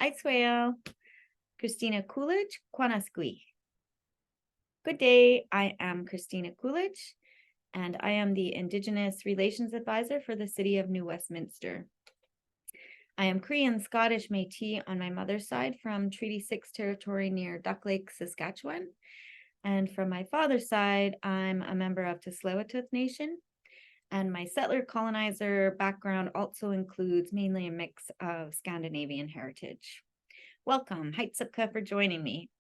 Aitsweo, Christina Coolidge, Quanasqui. Good day, I am Christina Coolidge, and I am the Indigenous Relations Advisor for the City of New Westminster. I am Cree and Scottish Métis on my mother's side from Treaty 6 territory near Duck Lake, Saskatchewan. And from my father's side, I'm a member of Tsleil-Waututh Nation. And my settler colonizer background also includes mainly a mix of Scandinavian heritage. Welcome, Heitsupka, for joining me.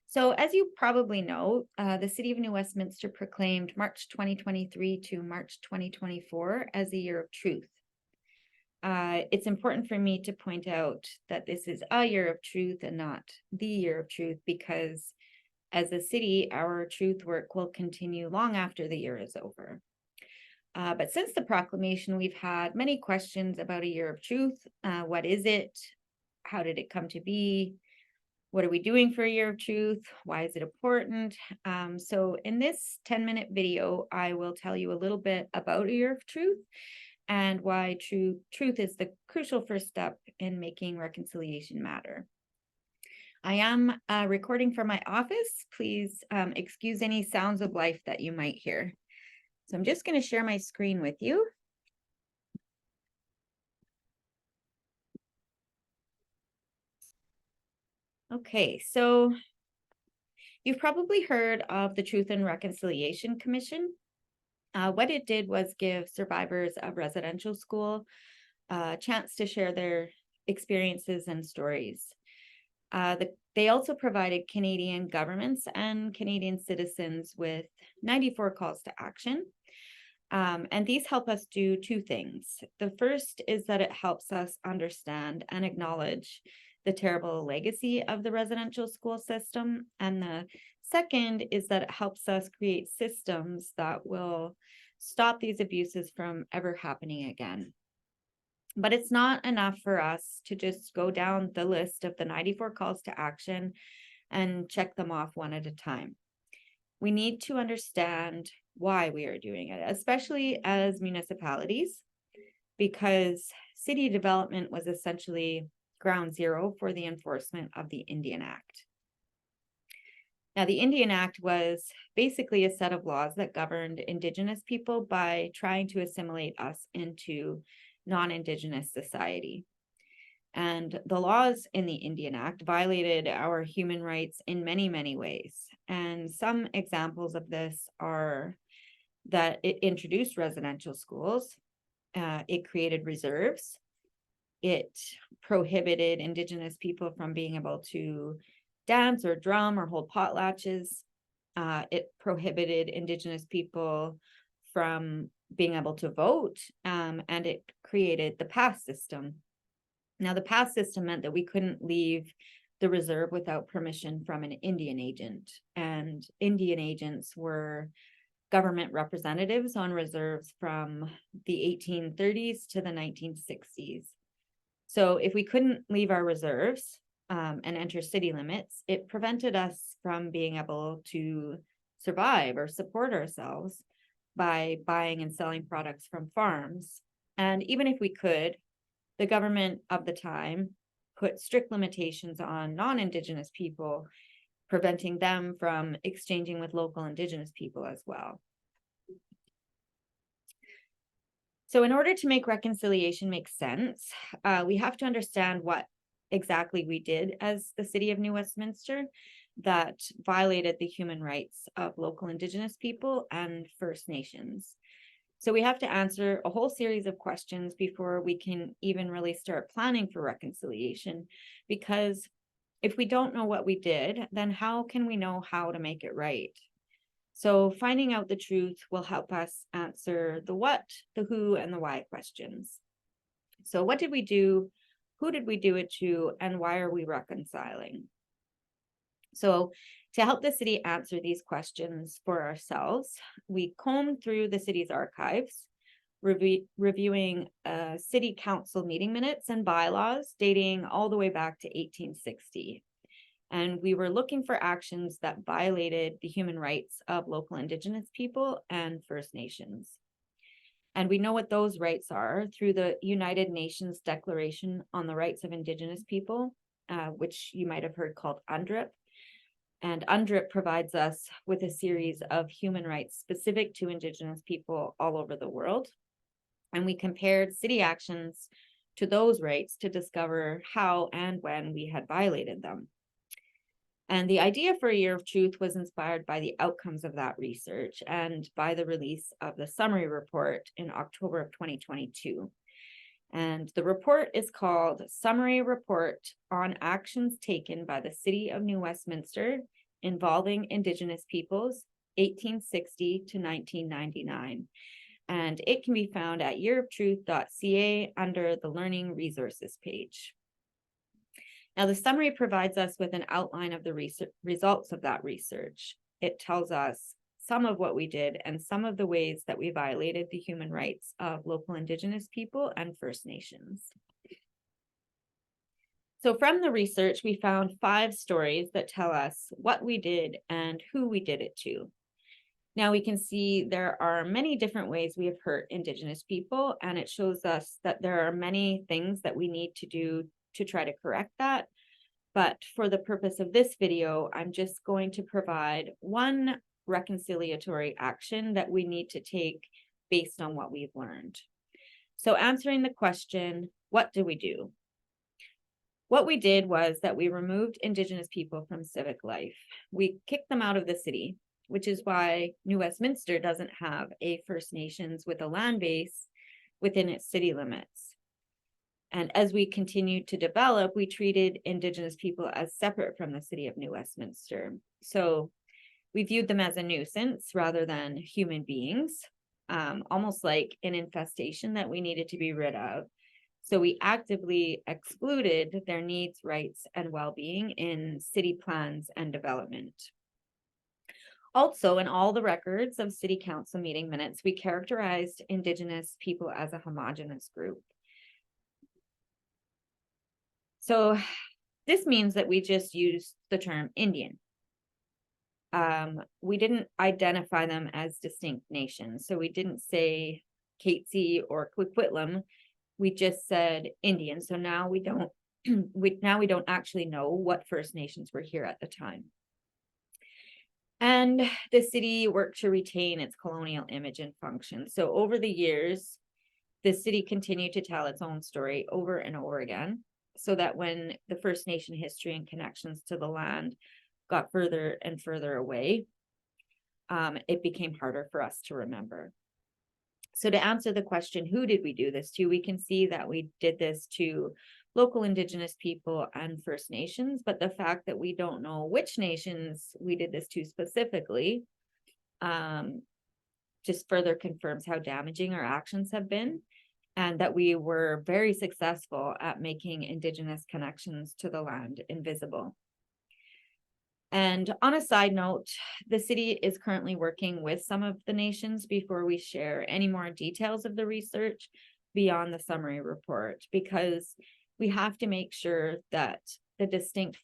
So as you probably know, the City of New Westminster proclaimed March 2023 to March 2024 as a year of truth. It's important for me to point out that this is a year of truth and not the year of truth, because as a city, our truth work will continue long after the year is over. But since the proclamation, we've had many questions about a year of truth. What is it? How did it come to be? What are we doing for a year of truth? Why is it important? So in this 10-minute video, I will tell you a little bit about a year of truth and why truth is the crucial first step in making reconciliation matter. I am recording from my office. Please excuse any sounds of life that you might hear. So I'm just going to share my screen with you. Okay, so you've probably heard of the Truth and Reconciliation Commission. What it did was give survivors of residential school a chance to share their experiences and stories. They also provided Canadian governments and Canadian citizens with 94 calls to action. And these help us do two things. The first is that it helps us understand and acknowledge the terrible legacy of the residential school system. And the second is that it helps us create systems that will stop these abuses from ever happening again. But it's not enough for us to just go down the list of the 94 calls to action and check them off one at a time. We need to understand why we are doing it, especially as municipalities, because city development was essentially ground zero for the enforcement of the Indian Act. Now, the Indian Act was basically a set of laws that governed Indigenous people by trying to assimilate us into non-Indigenous society. And the laws in the Indian Act violated our human rights in many, many ways. And some examples of this are that it introduced residential schools, it created reserves, it prohibited Indigenous people from being able to dance or drum or hold potlatches. It prohibited Indigenous people from being able to vote, and it created the pass system. Now, the pass system meant that we couldn't leave the reserve without permission from an Indian agent, and Indian agents were government representatives on reserves from the 1830s to the 1960s. So if we couldn't leave our reserves and enter city limits, it prevented us from being able to survive or support ourselves by buying and selling products from farms. And even if we could, the government of the time put strict limitations on non-Indigenous people, preventing them from exchanging with local Indigenous people as well. So in order to make reconciliation make sense, we have to understand what exactly we did as the City of New Westminster that violated the human rights of local Indigenous people and First Nations. So we have to answer a whole series of questions before we can even really start planning for reconciliation, because if we don't know what we did, then how can we know how to make it right? So finding out the truth will help us answer the what, the who, and the why questions. So what did we do? Who did we do it to? And why are we reconciling? So to help the city answer these questions for ourselves, we combed through the city's archives, reviewing city council meeting minutes and bylaws dating all the way back to 1860. And we were looking for actions that violated the human rights of local Indigenous people and First Nations. And we know what those rights are through the United Nations Declaration on the Rights of Indigenous People, which you might have heard called UNDRIP. And UNDRIP provides us with a series of human rights specific to Indigenous people all over the world. And we compared city actions to those rights to discover how and when we had violated them. And the idea for a Year of Truth was inspired by the outcomes of that research and by the release of the summary report in October of 2022. And the report is called Summary Report on Actions Taken by the City of New Westminster Involving Indigenous Peoples, 1860 to 1999. And it can be found at yearoftruth.ca under the Learning Resources page. Now, the summary provides us with an outline of the results of that research. It tells us some of what we did and some of the ways that we violated the human rights of local Indigenous people and First Nations. So from the research, we found 5 stories that tell us what we did and who we did it to. Now we can see there are many different ways we have hurt Indigenous people, and it shows us that there are many things that we need to do to try to correct that. But for the purpose of this video, I'm just going to provide one reconciliatory action that we need to take based on what we've learned. So answering the question, what do we do? What we did was that we removed Indigenous people from civic life. We kicked them out of the city, which is why New Westminster doesn't have a First Nations with a land base within its city limits. And as we continued to develop, we treated Indigenous people as separate from the city of New Westminster. So we viewed them as a nuisance rather than human beings, almost like an infestation that we needed to be rid of. So we actively excluded their needs, rights, and well-being in city plans and development. Also, in all the records of City Council meeting minutes, we characterized Indigenous people as a homogeneous group. So this means that we just used the term Indian. We didn't identify them as distinct nations. So we didn't say Katzie or Coquitlam. We just said Indian. So now we don't actually know what First Nations were here at the time. And the city worked to retain its colonial image and function. So over the years, the city continued to tell its own story over and over again, so that when the First Nation history and connections to the land got further and further away, it became harder for us to remember. So to answer the question, who did we do this to? We can see that we did this to local Indigenous people and First Nations, but the fact that we don't know which nations we did this to specifically just further confirms how damaging our actions have been, and that we were very successful at making Indigenous connections to the land invisible. And on a side note, the city is currently working with some of the nations before we share any more details of the research beyond the summary report, because we have to make sure that the distinct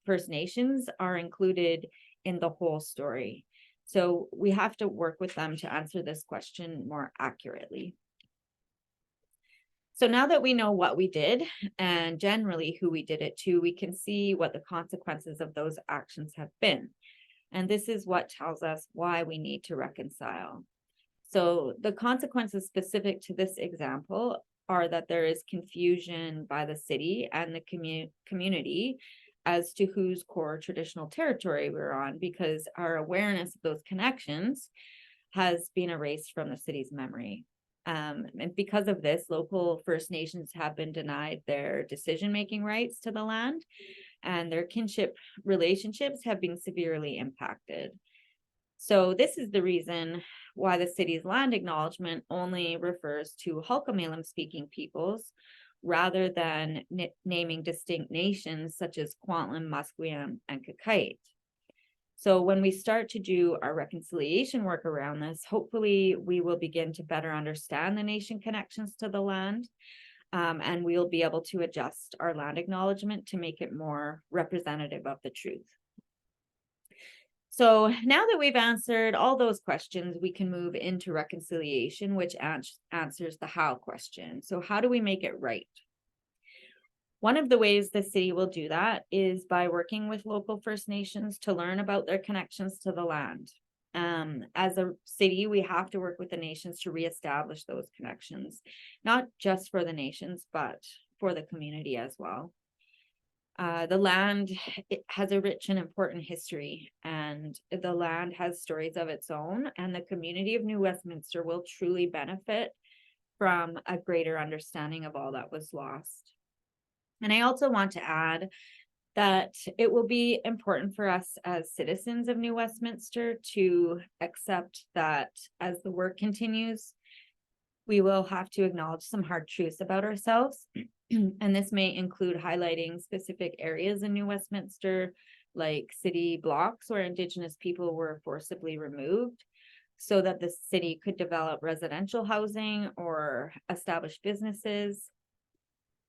First Nations are included in the whole story. So we have to work with them to answer this question more accurately. So now that we know what we did and generally who we did it to, we can see what the consequences of those actions have been. And this is what tells us why we need to reconcile. So the consequences specific to this example are that there is confusion by the city and the community as to whose core traditional territory we're on, because our awareness of those connections has been erased from the city's memory. And because of this, local First Nations have been denied their decision-making rights to the land, and their kinship relationships have been severely impacted. So this is the reason why the city's land acknowledgement only refers to Hul'qumi'num speaking peoples, rather than naming distinct nations such as Kwantlen, Musqueam, and Kakite. So when we start to do our reconciliation work around this, hopefully we will begin to better understand the nation connections to the land, and we'll be able to adjust our land acknowledgement to make it more representative of the truth. So now that we've answered all those questions, we can move into reconciliation, which answers the how question. So how do we make it right? One of the ways the city will do that is by working with local First Nations to learn about their connections to the land. As a city, we have to work with the nations to reestablish those connections, not just for the nations, but for the community as well. The land, it has a rich and important history, and the land has stories of its own, and the community of New Westminster will truly benefit from a greater understanding of all that was lost. And I also want to add that it will be important for us as citizens of New Westminster to accept that as the work continues, we will have to acknowledge some hard truths about ourselves. And this may include highlighting specific areas in New Westminster, like city blocks where Indigenous people were forcibly removed, so that the city could develop residential housing or establish businesses.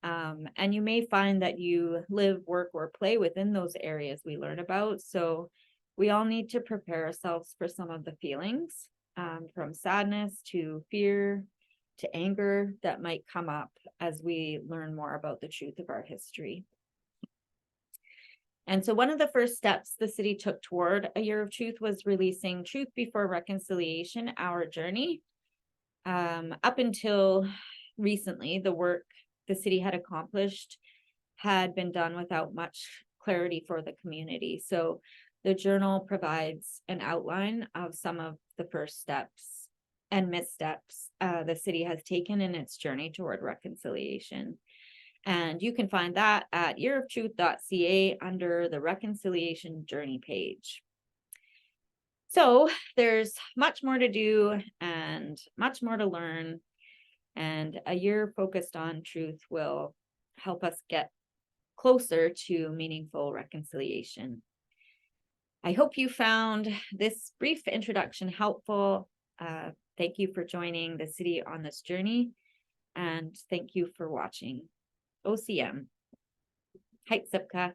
And you may find that you live, work, or play within those areas we learn about. So we all need to prepare ourselves for some of the feelings, from sadness to fear to anger that might come up as we learn more about the truth of our history. And so one of the first steps the city took toward a year of truth was releasing Truth Before Reconciliation, Our Journey. Up until recently, the work the city had accomplished had been done without much clarity for the community. So the journal provides an outline of some of the first steps and missteps the city has taken in its journey toward reconciliation. And you can find that at yearoftruth.ca under the reconciliation journey page. So there's much more to do and much more to learn. And a year focused on truth will help us get closer to meaningful reconciliation. I hope you found this brief introduction helpful. Thank you for joining the city on this journey, and thank you for watching. OCM. Hait Sipka.